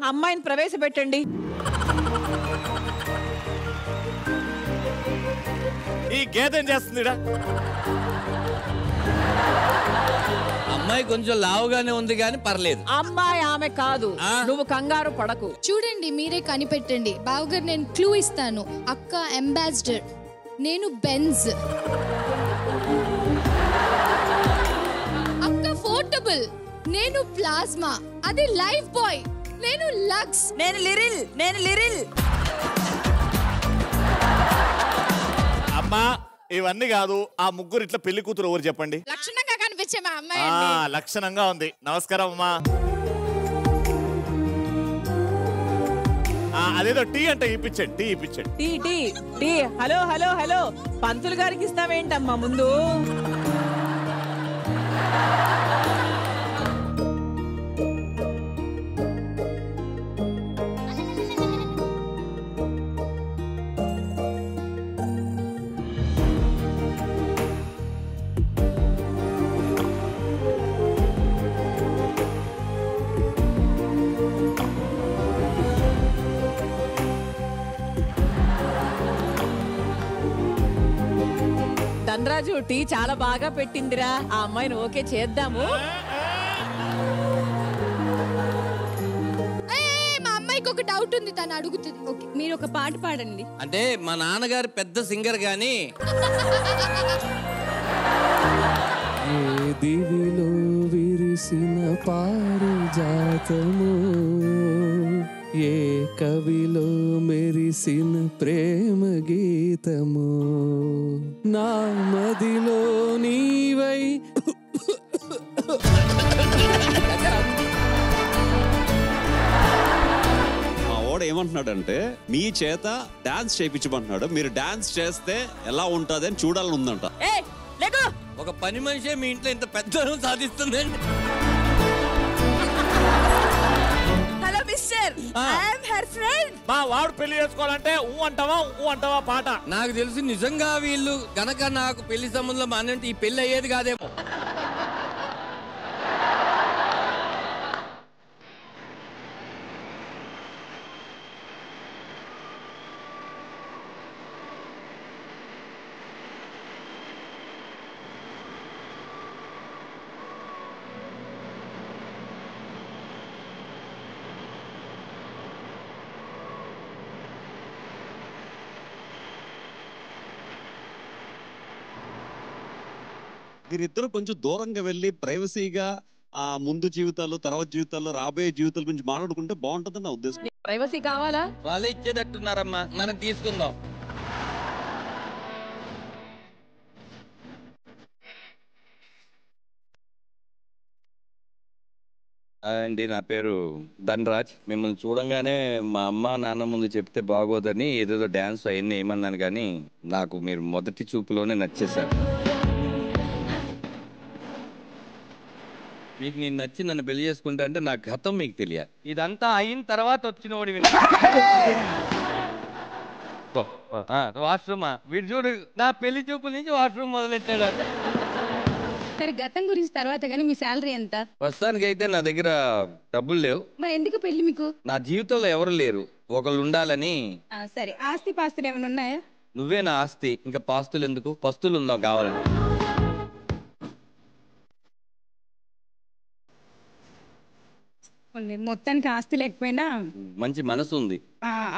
అమ్మాయిని ప్రవేశపెట్టండి. ఈ గేదెం చేస్తుందిడా? అమ్మాయి కొంచెం లావుగానే ఉంది కానీ పర్లేదు. అమ్మాయి ఆమె కాదు, నువ్వు కంగారు పడకు. చూడండి, మీరే కనిపెట్టండి. బావగారు నేను క్లూ ఇస్తాను. అక్క అంబాసిడర్, నేను బెంజ్. అక్క పోర్టబుల్, నేను ప్లాస్మా. అది లైఫ్ బాయ్, నేను లక్స్. నేను లిరిల్. అమ్మా ఇవన్నీ కాదు, ఆ ముగ్గురు ఇట్లా పెళ్లి కూతురు ఎవరు చెప్పండి? లక్షణంగా కనిపించే మా అమ్మాయి. లక్షణంగా ఉంది. నమస్కారం అమ్మా. అదేదో టీ అంటే ఇప్పించండి. టీ. హలో పంతులు గారికి ఇస్తావేంటమ్మా ముందు? ధనరాజు టీ చాలా బాగా పెట్టిందిరా, ఆ అమ్మాయిని ఓకే చేద్దాము. మా అమ్మాయికి ఒక డౌట్ ఉంది, తను అడుగుతుంది. ఓకే, మీరు ఒక పాట పాడండి. అంటే మా నాన్నగారు పెద్ద సింగర్ గాని. ఏ దివిలో విరిసిన పారిజాతము, ఏ కవిలో మెరిసిన ప్రేమ గీతము, నా మదిలో నీవై. మా వాడు ఏమంటున్నాడంటే మీ చేత డాన్స్ చేయించమంటున్నాడు. మీరు డాన్స్ చేస్తే ఎలా ఉంటది అని చూడాలని ఉందంట. ఒక పని మనిషే మీ ఇంట్లో ఇంత పెద్ద సాధిస్తుందండి. Hello mister, I am her friend. మా వాడు పెళ్లి చేసుకోవాలంటే ఊ అంటావా పాట? నాకు తెలిసి నిజంగా వీళ్ళు గనక నాకు పెళ్లి సంబంధంలో మానంటే ఈ పెళ్లి అయ్యేది కాదేమో. మీరిద్దరు కొంచెం దూరంగా వెళ్ళి ప్రైవసీగా ఆ ముందు జీవితాలు, తర్వాత జీవితాలు, రాబోయే జీవితాల గురించి మాట్లాడుకుంటే బాగుంటుందని నా ఉద్దేశం. ప్రైవసీ కావాలా? వాళ్ళే ఇచ్చేటట్టున్నారమ్మా, మనం తీసుకుందాం. అండి, నా పేరు ధనరాజ్. మిమ్మల్ని చూడంగానే మా అమ్మ నాన్న ముందు చెప్తే బాగోదని ఏదేదో డ్యాన్స్ అవన్నీ ఏమన్నాను, కానీ నాకు మీరు మొదటి చూపులోనే నచ్చేశారు. మీకు నేను నచ్చి నన్ను పెళ్లి చేసుకుంటా అంటే నా గతం మీకు తెలియాలి. ఇదంతా అయిన తర్వాత వచ్చినోడి వాష్రూమా వీడు చూడు, నా పెళ్లి చూపుల నుంచి వాష్రూమ్ మొదలెట్టాడు. సరే, గతం గురించి తర్వాత, కానీ మీ శాలరీ ఎంత? ప్రస్తుతానికి అయితే నా దగ్గర డబ్బులు లేవు. మరి ఎందుకు పెళ్లి మీకు? నా జీవితంలో ఎవరు లేరు, ఒకళ్ళు ఉండాలని. సరే, ఆస్తి పాస్తులు ఏమైనా ఉన్నాయా? నువ్వే నా ఆస్తి, ఇంకా పాస్తులు ఎందుకు? పస్తులు ఉందాం కావాలని. మొత్తానికి ఆస్తి లేకపోయినా మంచి మనసు ఉంది.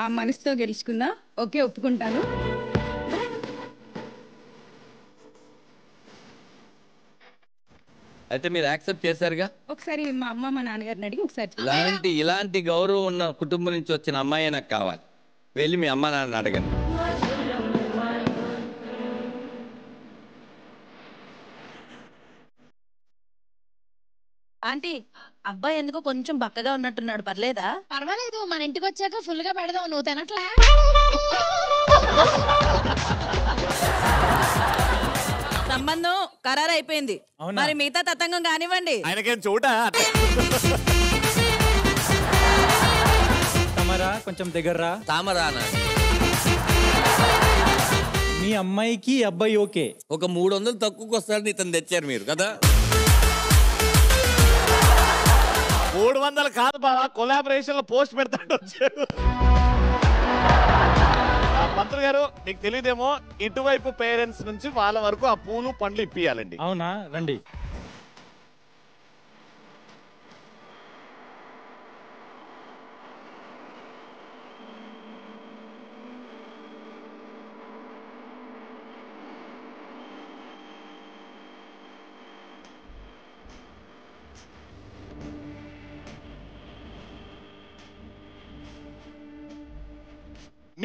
ఆ మనసుతో గెలుచుకుందా. ఓకే, ఒప్పుకుంటాను. అయితే మీరు యాక్సెప్ట్ చేశారుగా. ఒకసారి మా అమ్మ మా నాన్నగారిని అడిగి ఒకసారి. ఇలాంటి గౌరవం ఉన్న కుటుంబం నుంచి వచ్చిన అమ్మాయి నాకు కావాలి. వెళ్ళి మీ అమ్మ నాన్న అడగండి. ఆంటీ, అబ్బాయి ఎందుకో కొంచెం బక్కగా ఉన్నట్టున్నాడు, పర్లేదా? పర్వాలేదు, మన ఇంటికి వచ్చాక ఫుల్ గా పెడదాం. నువ్వు తినట్లే? సంబంధం ఖరారు అయిపోయింది, మరి మిగతా తతంగం కానివ్వండి. ఆయనకేం చూడ తమరా కొంచెం దగ్గర తామరానా? మీ అమ్మాయికి అబ్బాయి ఓకే. ఒక 300 తక్కువకి వస్తాడని ఇతను తెచ్చారు మీరు కదా. 300 కాదు బావా, కొలాబరేషన్ లో పోస్ట్ పెడతాడు వచ్చాడు. మంత్రి గారు మీకు తెలియదేమో, ఇటువైపు పేరెంట్స్ నుంచి వాళ్ళ వరకు ఆ పూలు పండ్లు ఇప్పియాలండి. అవునా, రండి.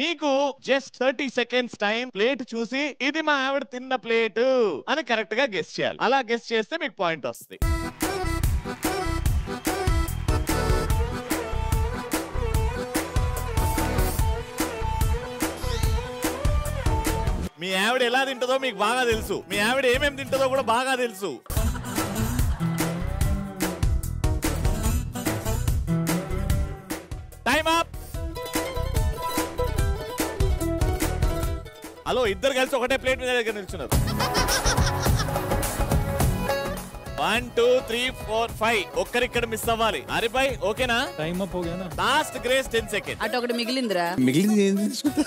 మీకు జస్ట్ 30 seconds టైం. ప్లేట్ చూసి ఇది మా ఆవిడ తిన్న ప్లేట్ అని కరెక్ట్ గా గెస్ చేయాలి. అలా గెస్ చేస్తే మీకు పాయింట్ వస్తుంది. మీ ఆవిడ ఎలా తింటుందో మీకు బాగా తెలుసు, మీ ఆవిడ ఏమేమి తింటుందో కూడా బాగా తెలుసు. Time up. హలో, ఇద్దరు కలిసి ఒకటే ప్లేట్ మీద దగ్గర నిల్చున్నారు. 1 2 3 4 5 ఒక్కరిక్కడ మిస్ అవ్వాలి. హరిభాయ్ ఓకేనా? టైం అప్ ఓకేనా? Last grace 10 seconds. అటు ఒకటి మిగిలిందిరా. మిగిలింది ఏం తీసుకుంటా?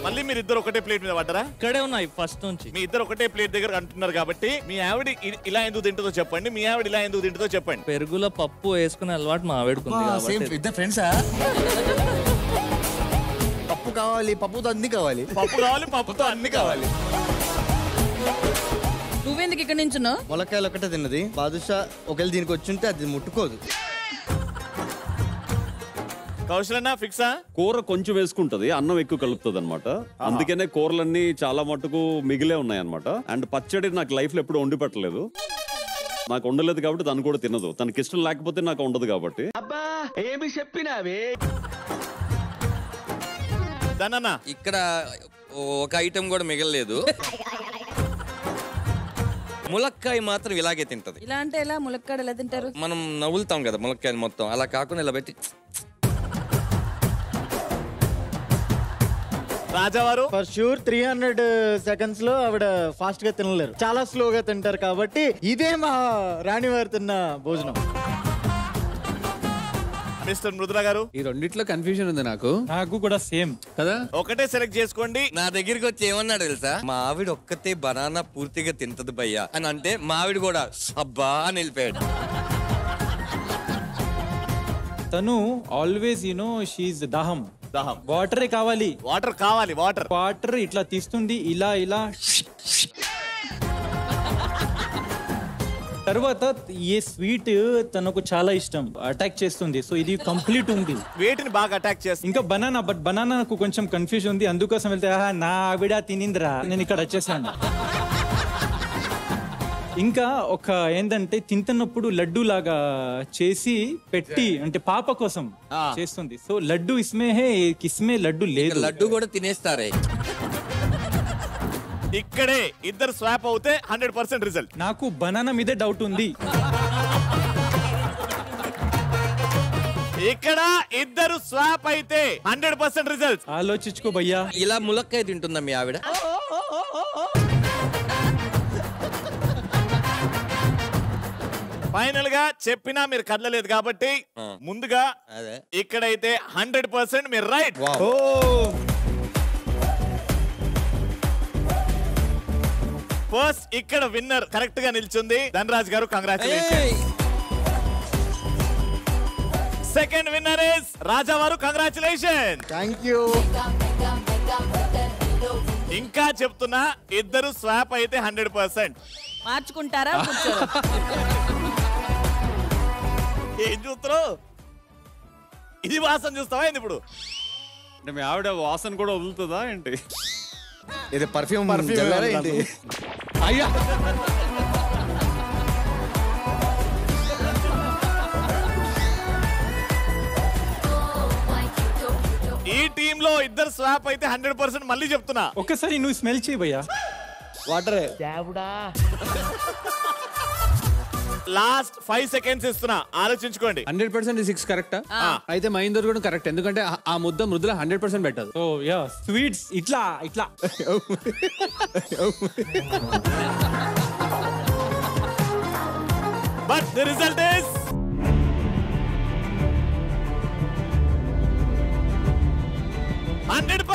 మళ్ళీ మీరు ఇద్దరు ఒకటే ప్లేట్ మీద పడ్డారా? ఇక్కడే ఉన్నాయి ఫస్ట్ నుంచి. మీ ఇద్దరు ఒకటే ప్లేట్ దగ్గర అంటున్నారు కాబట్టి మీ ఆవిడ ఇలా ఎందుకు తింటుందో చెప్పండి, మీ ఆవిడ ఇలా ఎందుకు తింటుందో చెప్పండి. పెరుగులో పప్పు వేసుకునే అలవాటు మా ఆవిడకుంది కాబట్టి. ఇద్దరు ఫ్రెండ్సా? పప్పు కావాలి, పప్పుతో అన్ని కావాలి. పప్పు కావాలి, పప్పుతో అన్ని కావాలి. నువ్వెందుకు ఇక్కడ నించున్నావు? ములక్కాయలు ఒకటే తిన్నది. బాదుషా ఒకవేళ దీనికి వచ్చుంటే అది ముట్టుకోదు. కౌశలన్నా ఫిక్సా? కూర కొంచెం వేసుకుంటది, అన్నం ఎక్కువ కలుపుతుంది అనమాట. అందుకనే కూరలన్నీ చాలా మటుకు మిగిలే ఉన్నాయి అనమాట. అండ్ పచ్చడి నాకు లైఫ్ లో ఎప్పుడు వండి పెట్టలేదు. నాకు ఉండలేదు కాబట్టి తను కూడా తినదు. తనకి ఇష్టం లేకపోతే నాకు ఉండదు కాబట్టి. అబ్బా ఏమి చెప్పినావే? దానన్నా ఇక్కడ ఒక ఐటెం కూడా మిగలలేదు. ములక్కాయ మాత్రం ఇలాగే తింటది. ఇలా అంటే ఎలా? ములక్కాడ ఎలా తింటారు? మనం నవ్వులుతాం కదా ములక్కాయలు మొత్తం, అలా కాకుండా ఇలా పెట్టి. రాజావారు ఫర్ ష్యూర్ 300 seconds లో ఆవిడ ఫాస్ట్ గా తినలేరు, చాలా స్లోగా తింటారు. కాబట్టి ఇదే మా రాణివారు తిన్న భోజనం. మిస్టర్ మృదులా గారు, ఈ రెండిట్లో కన్ఫ్యూజన్ ఉంది నాకు. నాకు కూడా సేమ్ కదా. ఒకటే సెలెక్ట్ చేసుకోండి. నా దగ్గరికి వచ్చి ఏమన్నాడు తెలుసా? మా ఆవిడ ఒక్కతే బనానా పూర్తిగా తింటది భయ్యా అని అంటే, మా ఆవిడ కూడా అబ్బా అని వెళ్ళిపోయాడు. తను ఆల్వేస్ షీఈ్ దాహం వాటరే కావాలి, వాటర్ కావాలి, వాటర్ వాటర్ ఇట్లా తీస్తుంది, ఇలా ఇలా. తర్వాత ఏ స్వీట్ తనకు చాలా ఇష్టం, అటాక్ చేస్తుంది. సో ఇది కంప్లీట్ ఉంది. వేటిని బాగా అటాక్ చేస్తుంది? ఇంకా బనానా, బట్ బనానా నాకు కొంచెం కన్ఫ్యూజన్ ఉంది. అందుకోసం వెళ్తే నా ఆవిడ తినిందిరా, నేను ఇక్కడ వచ్చేసాను. ఇంకా ఒక ఏంటంటే తింటున్నప్పుడు లడ్డు లాగా చేసి పెట్టి, అంటే పాప కోసం చేస్తుంది. సో లడ్డు ఇస్మే హే, కిస్మే లడ్డు లేదు. లడ్డు కూడా తినేస్తారే. ఇక్కడే ఇద్దరు స్వాప్ అవుతే 100% రిజల్ట్. నాకు బనానా మీదే డౌట్ ఉంది. ఇక్కడ ఇద్దరు స్వాప్ అయితే 100% రిజల్ట్. ఆలోచించుకో భయ్యా. ఇలా ములక్కాయ తింటుందా మీ ఆవిడ? ఫైనల్ గా చెప్పినా మీరు కదలలేదు కాబట్టి ముందుగా ఇక్కడైతే 100% మీరు రైట్. ఫస్ట్ ఇక్కడ విన్నర్ కరెక్ట్ గా నిల్చుంది ధనరాజ్ గారు, కంగ్రాచులేషన్. సెకండ్ విన్నర్ ఇస్ రాజావారు, కంగ్రాచులేషన్. Thank you. ఇంకా చెప్తున్నా, ఇద్దరు స్వాప్ అయితే 100%. మార్చుకుంటారా? ఏం చూస్తున్నావు? ఇది వాసన చూస్తావా ఏంది ఇప్పుడు? అంటే మీ ఆవిడ వాసన కూడా వదులుతుందా ఏంటి? ఇది పర్ఫ్యూమ్ ఏంటి? అయ్యా ఈ టీమ్ లో ఇద్దరు స్వాప్ అయితే 100%. మళ్ళీ చెప్తున్నా, ఒక్కసారి నువ్వు స్మెల్ చేయి భయ్యా. వాటరే. లాస్ట్ 5 seconds ఇస్తున్నా, ఆలోచించుకోండి. 100% 6 కరెక్టా? అయితే మహేందర్ కూడా కరెక్ట్, ఎందుకంటే ఆ ముద్ద మృదుల 100% పెట్టదు. ఓ యా, స్వీట్స్ ఇట్లా ఇట్లా. But the result is 100%